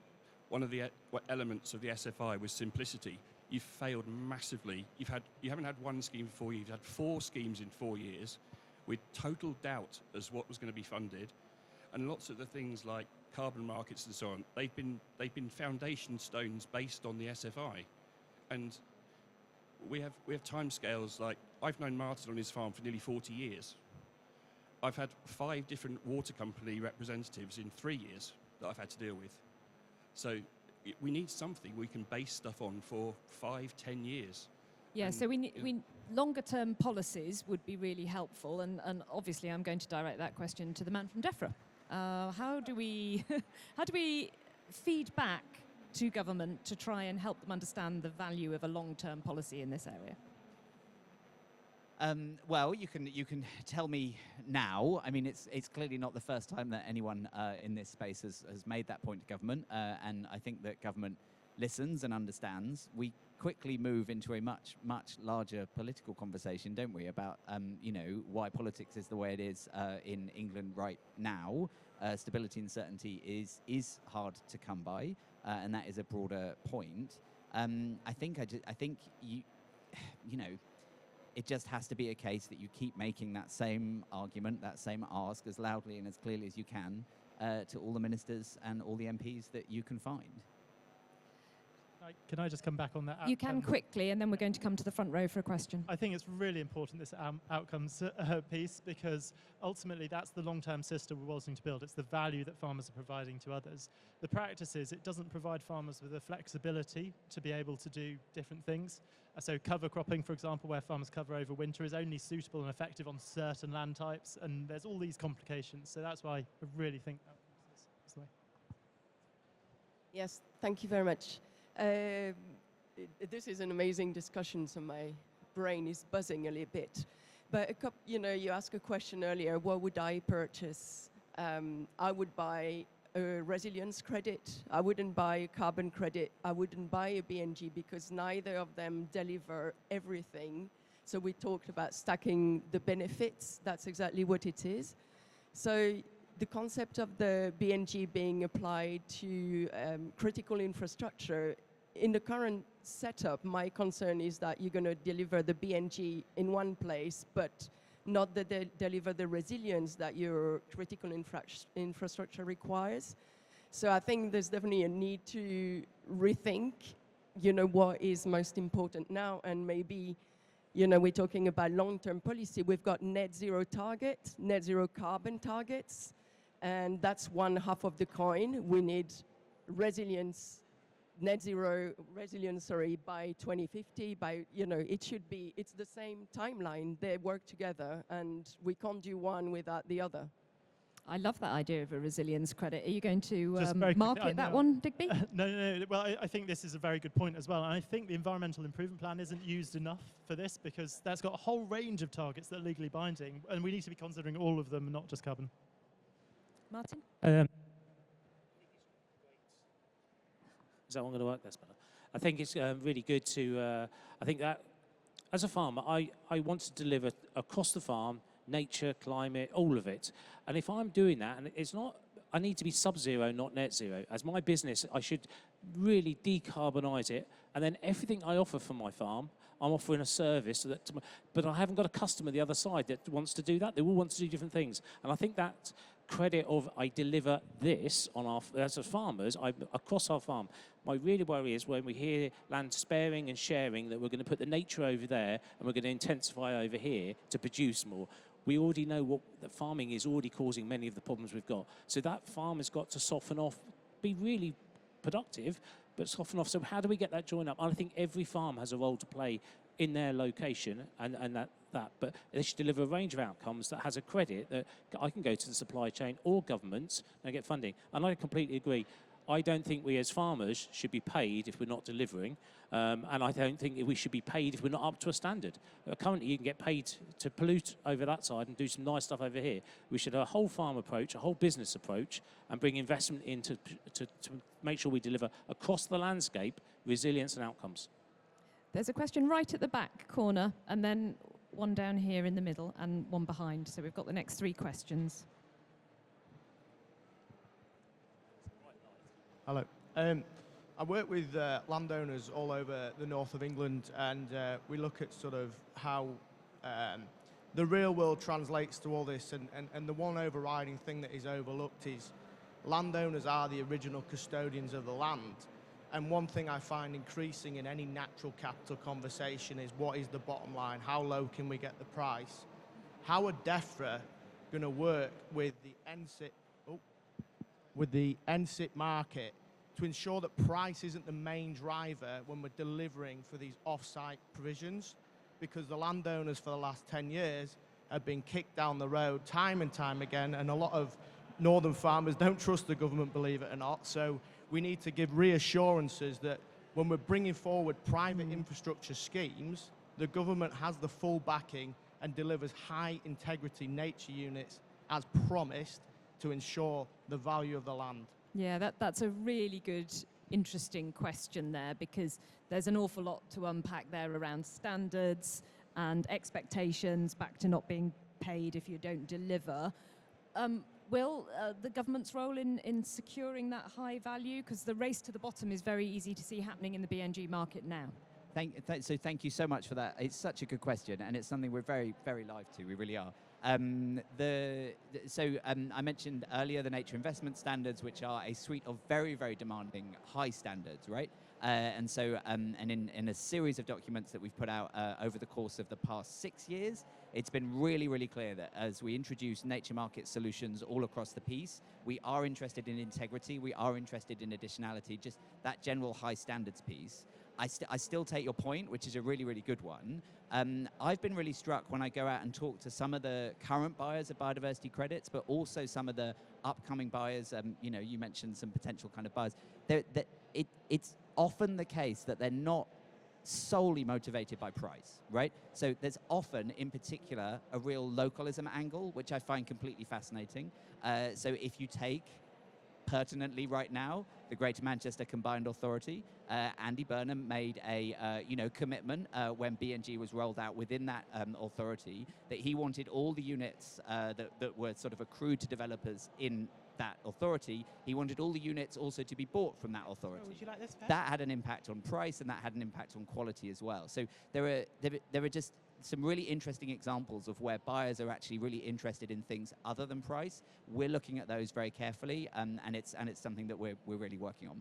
one of the elements of the SFI was simplicity. You've failed massively. You haven't had one scheme for 4 years. You've had 4 schemes in 4 years with total doubt as what was going to be funded. And lots of the things like carbon markets and so on, they've been foundation stones based on the SFI. And we have timescales like, I've known Martin on his farm for nearly 40 years. I've had 5 different water company representatives in 3 years that I've had to deal with. So we need something we can base stuff on for 5, 10 years. Yeah, so we longer term policies would be really helpful, and obviously I'm going to direct that question to the man from DEFRA. How do we how do we feed back to government to try and help them understand the value of a long-term policy in this area? Well, you can tell me now. I mean, it's clearly not the first time that anyone in this space has made that point to government, and I think that government listens and understands. We quickly move into a much larger political conversation, don't we, about you know, why politics is the way it is in England right now. Stability and certainty is hard to come by, and that is a broader point. I think you know, it just has to be a case that you keep making that same argument, that same ask, as loudly and as clearly as you can to all the ministers and all the MPs that you can find. Can I just come back on that? You can quickly, and then we're going to come to the front row for a question. I think it's really important, this outcomes piece, because ultimately that's the long-term system we're wanting to build. It's the value that farmers are providing to others. The practice is it doesn't provide farmers with the flexibility to be able to do different things. So cover cropping, for example, where farmers cover over winter, is only suitable and effective on certain land types, and there's all these complications. So that's why I really think that's the way. Yes, thank you very much. This is an amazing discussion, so my brain is buzzing a little bit. But you know, you asked a question earlier, what would I purchase? I would buy a resilience credit. I wouldn't buy a carbon credit. I wouldn't buy a BNG, because neither of them deliver everything. So we talked about stacking the benefits. That's exactly what it is. So the concept of the BNG being applied to critical infrastructure, in the current setup, my concern is that you're going to deliver the BNG in one place, but not deliver the resilience that your critical infrastructure requires. So I think there's definitely a need to rethink, you know, what is most important now, and maybe, you know, we're talking about long-term policy. We've got net zero targets, net zero carbon targets, and that's one half of the coin. We need resilience, net zero resilience, sorry, by 2050. By, you know, it's the same timeline. They work together, and we can't do one without the other. I love that idea of a resilience credit. Are you going to market market that one, Digby? No. Well, I think this is a very good point as well. And I think the Environmental Improvement Plan isn't used enough for this, because that's got a whole range of targets that are legally binding, and we need to be considering all of them, not just carbon. Martin? Is that one going to work? That's better. I think it's really good to, I think that as a farmer, I want to deliver across the farm, nature, climate, all of it. And if I'm doing that, and it's not, I need to be sub-zero, not net zero. As my business, I should really decarbonise it. And then everything I offer from my farm, I'm offering a service, but I haven't got a customer the other side that wants to do that. They all want to do different things. And I think that credit of I deliver this on our, as farmers, across our farm. My really worry is when we hear land sparing and sharing, that we're going to put the nature over there and we're going to intensify over here to produce more. We already know that farming is already causing many of the problems we've got. So that farm has got to soften off, be really productive, but soften off. So how do we get that join up? And I think every farm has a role to play in their location, and that. But they should deliver a range of outcomes that has a credit that I can go to the supply chain or governments and get funding. And I completely agree. I don't think we as farmers should be paid if we're not delivering, and I don't think we should be paid if we're not up to a standard. Currently, you can get paid to pollute over that side and do some nice stuff over here. We should have a whole farm approach, a whole business approach, and bring investment in to make sure we deliver across the landscape resilience and outcomes. There's a question right at the back corner, and then one down here in the middle, and one behind. So we've got the next three questions. Hello. I work with landowners all over the north of England, and we look at sort of how the real world translates to all this, and the one overriding thing that is overlooked is landowners are the original custodians of the land. And one thing I find increasing in any natural capital conversation is what is the bottom line? How low can we get the price? How are DEFRA going to work with the NSIT market to ensure that price isn't the main driver when we're delivering for these off-site provisions? because the landowners for the last 10 years have been kicked down the road time and time again, and a lot of northern farmers don't trust the government, believe it or not. So we need to give reassurances that when we're bringing forward private infrastructure schemes, the government has the full backing and delivers high integrity nature units as promised to ensure the value of the land. Yeah, that's a really good, interesting question there, because there's an awful lot to unpack there around standards and expectations back to not being paid if you don't deliver. Will the government's role in securing that high value? Because the race to the bottom is very easy to see happening in the BNG market now. So thank you so much for that. It's such a good question, and it's something we're very, very live to. We really are. I mentioned earlier the nature investment standards, which are a suite of very, very demanding high standards, right? And in a series of documents that we've put out over the course of the past 6 years, it's been really, really clear that as we introduce nature market solutions all across the piece, we are interested in integrity, we are interested in additionality, just that general high standards piece. I still take your point, which is a really, really good one. I've been really struck when I go out and talk to some of the current buyers of biodiversity credits, but also some of the upcoming buyers. You mentioned some potential kind of buyers. It's often the case that they're not solely motivated by price, right? So there's often, in particular, a real localism angle, which I find completely fascinating. So if you take, pertinently right now, the Greater Manchester Combined Authority, Andy Burnham made a commitment when BNG was rolled out within that authority that he wanted all the units that were sort of accrued to developers in that authority, he wanted all the units also to be bought from that authority. Would you like this, Pat? That had an impact on price, and that had an impact on quality as well. So there are just some really interesting examples of where buyers are actually really interested in things other than price. We're looking at those very carefully, and it's something that we're really working on.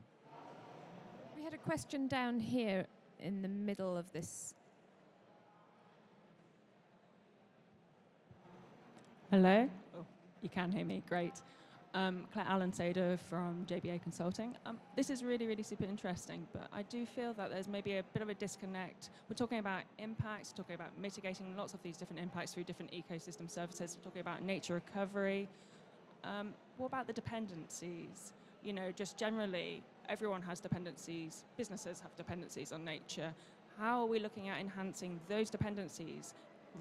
We had a question down here in the middle of this. Hello? Oh, you can hear me, great. Claire Allen-Sader from JBA Consulting. This is really, really super interesting, but I do feel that there's maybe a bit of a disconnect. We're talking about impacts, talking about mitigating lots of these different impacts through different ecosystem services, we're talking about nature recovery. What about the dependencies? Just generally, everyone has dependencies, businesses have dependencies on nature. How are we looking at enhancing those dependencies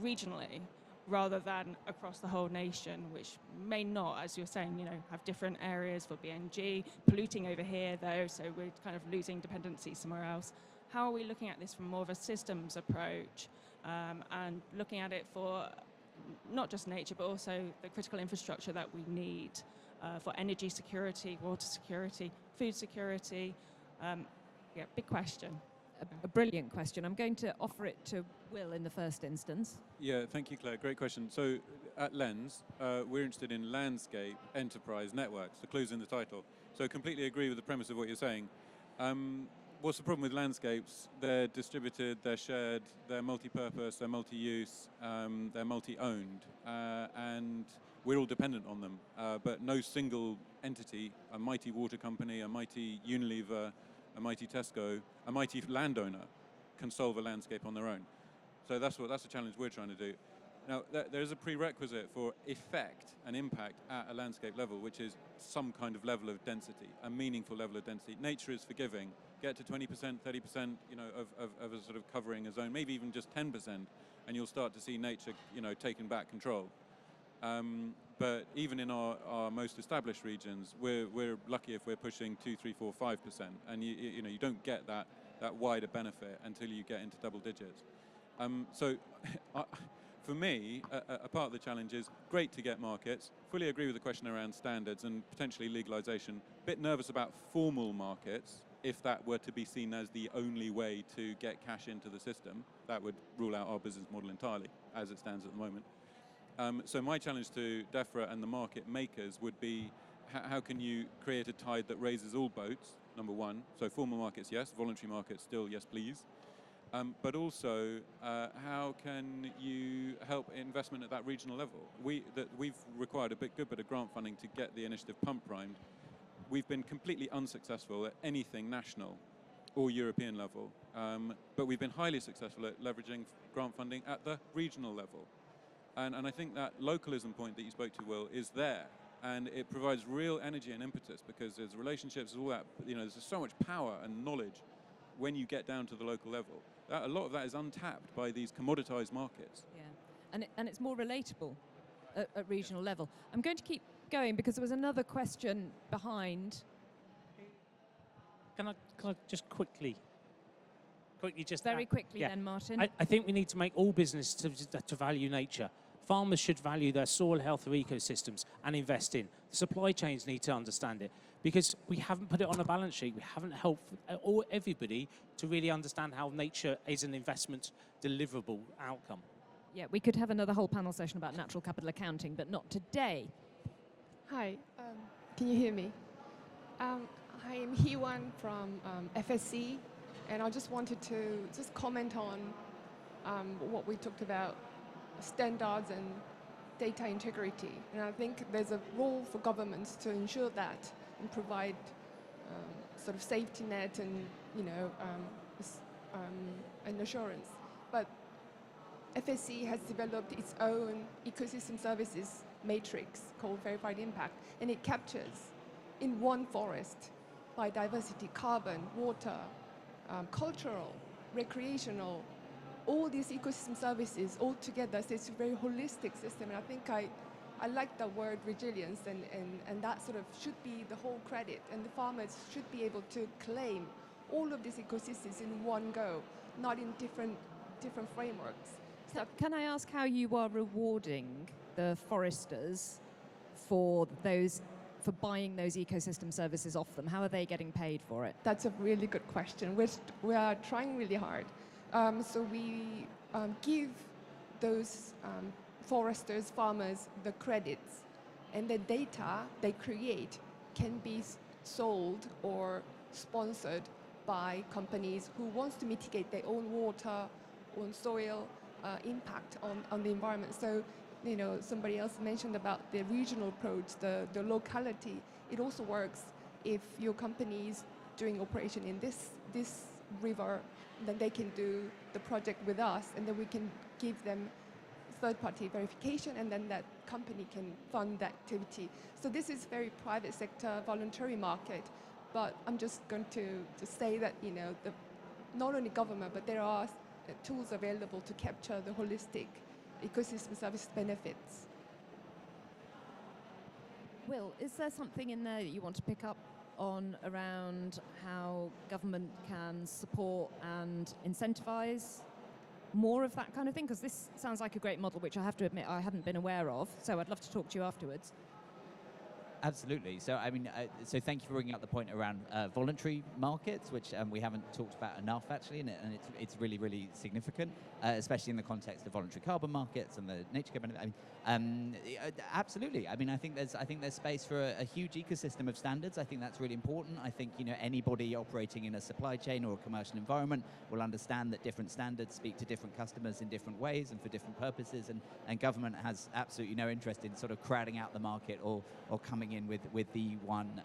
regionally, rather than across the whole nation, which may not, as you're saying, have different areas for BNG, polluting over here though, so we're kind of losing dependency somewhere else. How are we looking at this from more of a systems approach and looking at it for not just nature, but also the critical infrastructure that we need for energy security, water security, food security? Big question. A brilliant question. I'm going to offer it to Will in the first instance. Yeah, thank you, Claire. Great question. So at Lens, we're interested in landscape enterprise networks. The clue's in the title. So I completely agree with the premise of what you're saying. What's the problem with landscapes? They're distributed, they're shared, they're multi-purpose, they're multi-use, they're multi-owned, and we're all dependent on them. But no single entity, a mighty water company, a mighty Unilever, a mighty Tesco, a mighty landowner can solve a landscape on their own. So that's the challenge we're trying to do. Now, there is a prerequisite for effect and impact at a landscape level, which is some kind of level of density, a meaningful level of density. Nature is forgiving. Get to 20%, 30%, of a sort of covering a zone, maybe even just 10%, and you'll start to see nature, taking back control. But even in our most established regions, we're lucky if we're pushing 2, 3, 4, 5%, and you don't get that wider benefit until you get into double digits. So for me, a part of the challenge is great to get markets. Fully agree with the question around standards and potentially legalization. Bit nervous about formal markets. If that were to be seen as the only way to get cash into the system, that would rule out our business model entirely, as it stands at the moment. So my challenge to DEFRA and the market makers would be, how can you create a tide that raises all boats, number one? So formal markets, yes. Voluntary markets, still, yes, please. But also, how can you help investment at that regional level? We've required a good bit of grant funding to get the initiative pump primed. We've been completely unsuccessful at anything national. or European level. But we've been highly successful at leveraging grant funding at the regional level. And I think that localism point that you spoke to, Will, is there. And it provides real energy and impetus because there's relationships, all that, there's just so much power and knowledge when you get down to the local level. A lot of that is untapped by these commoditized markets. Yeah, and it's more relatable at regional level. I'm going to keep going because there was another question behind. Can I just quickly just Very add- quickly yeah. then, Martin. I think we need to make all business to value nature. Farmers should value their soil health or ecosystems and invest in. The supply chains need to understand it because we haven't put it on a balance sheet. We haven't helped everybody to really understand how nature is an investment deliverable outcome. Yeah, we could have another whole panel session about natural capital accounting, but not today. Hi, can you hear me? I am Hewan from FSC, and I just wanted to comment on what we talked about, standards and data integrity. And I think there's a role for governments to ensure that and provide sort of safety net and an assurance. But FSC has developed its own ecosystem services matrix called Verified Impact, and it captures in one forest biodiversity, carbon, water, cultural, recreational, all these ecosystem services all together. So it's a very holistic system, and I think I like the word resilience, and that sort of should be the whole credit, and the farmers should be able to claim all of these ecosystems in one go, not in different frameworks. Can I ask how you are rewarding the foresters for buying those ecosystem services off them? How are they getting paid for it? That's a really good question. We are trying really hard. So we give those foresters, farmers, the credits, and the data they create can be sold or sponsored by companies who wants to mitigate their own water, own soil impact on the environment. So, somebody else mentioned about the regional approach, the locality. It also works if your company is doing operation in this river, then they can do the project with us, and then we can give them third-party verification, and then that company can fund the activity. So this is very private sector, voluntary market, but I'm just going to say that, not only government, but there are tools available to capture the holistic ecosystem service benefits. Will, is there something in there that you want to pick up on around how government can support and incentivize more of that kind of thing? Because this sounds like a great model, which I have to admit I hadn't been aware of, so I'd love to talk to you afterwards. Absolutely. So, so thank you for bringing up the point around voluntary markets, which we haven't talked about enough, actually, and it's really, really significant, especially in the context of voluntary carbon markets and the nature benefit. Absolutely. I think there's space for a huge ecosystem of standards. I think that's really important. I think anybody operating in a supply chain or a commercial environment will understand that different standards speak to different customers in different ways and for different purposes, and government has absolutely no interest in sort of crowding out the market or coming in with the one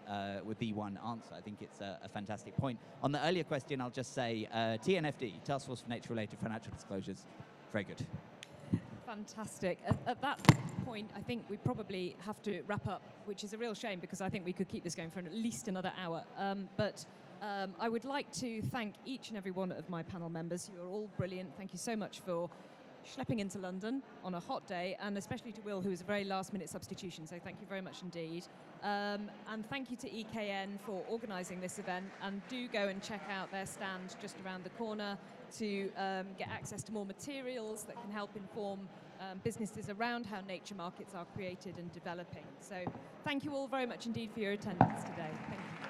answer. I think it's a fantastic point. On the earlier question, I'll just say TNFD, Task Force for Nature-Related Financial Disclosures, very good. Fantastic. At that point, I think we probably have to wrap up, which is a real shame because I think we could keep this going for at least another hour. But I would like to thank each and every one of my panel members. You are all brilliant. Thank you so much for schlepping into London on a hot day, and especially to Will, who was a very last-minute substitution, so thank you very much indeed. And thank you to EKN for organising this event, and do go and check out their stand just around the corner to get access to more materials that can help inform businesses around how nature markets are created and developing. So thank you all very much indeed for your attendance today. Thank you.